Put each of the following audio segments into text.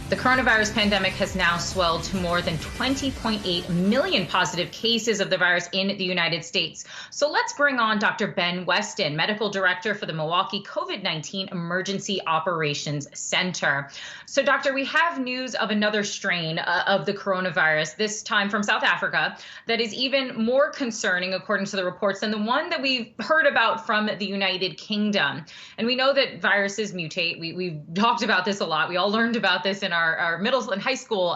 The coronavirus pandemic has now swelled to more than 20.8 million positive cases of the virus in the United States. So let's bring on Dr. Ben Weston, Medical Director for the Milwaukee COVID-19 Emergency Operations Center. So, Doctor, we have news of another strain of the coronavirus, this time from South Africa, that is even more concerning, according to the reports, than the one that we've heard about from the United Kingdom. And we know that viruses mutate. We've talked about this a lot. We all learned about this in our middle and high school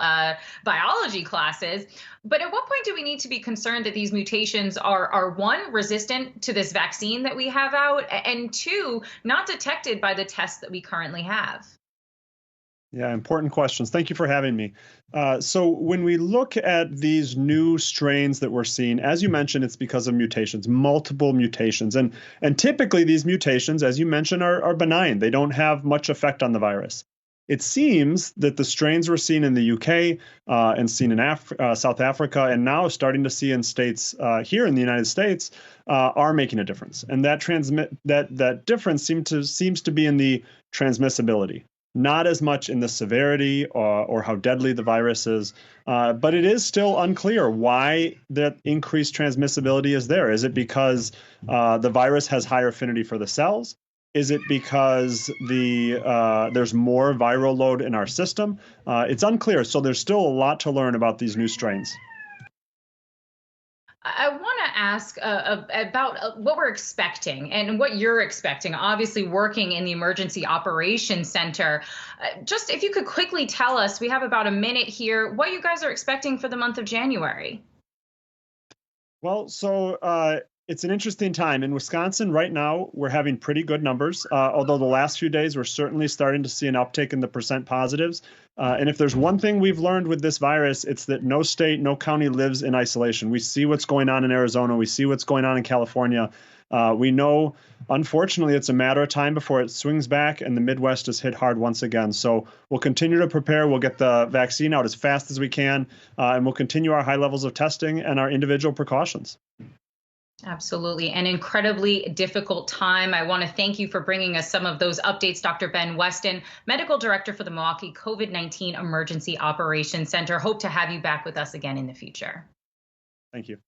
biology classes. But at what point do we need to be concerned that these mutations are one, resistant to this vaccine that we have out, and two, not detected by the tests that we currently have? Yeah, important questions. Thank you for having me. So when we look at these new strains that we're seeing, as you mentioned, it's because of mutations, multiple mutations. And typically these mutations, as you mentioned, are benign. They don't have much effect on the virus. It seems that the strains we're seeing in the UK and seen in South Africa, and now starting to see in states here in the United States, are making a difference. And that difference seems to be in the transmissibility, not as much in the severity or how deadly the virus is. But it is still unclear why that increased transmissibility is there. Is it because the virus has higher affinity for the cells? Is it because there's more viral load in our system? It's unclear. So there's still a lot to learn about these new strains. I want to ask about what we're expecting and what you're expecting, obviously working in the Emergency Operations Center. Just if you could quickly tell us, we have about a minute here, what you guys are expecting for the month of January. Well, so it's an interesting time. In Wisconsin right now, we're having pretty good numbers, although the last few days we're certainly starting to see an uptick in the percent positives. And if there's one thing we've learned with this virus, it's that no state, no county lives in isolation. We see what's going on in Arizona. We see what's going on in California. We know, unfortunately, it's a matter of time before it swings back and the Midwest is hit hard once again. So we'll continue to prepare. We'll get the vaccine out as fast as we can, and we'll continue our high levels of testing and our individual precautions. Absolutely. An incredibly difficult time. I want to thank you for bringing us some of those updates, Dr. Ben Weston, Medical Director for the Milwaukee COVID-19 Emergency Operations Center. Hope to have you back with us again in the future. Thank you.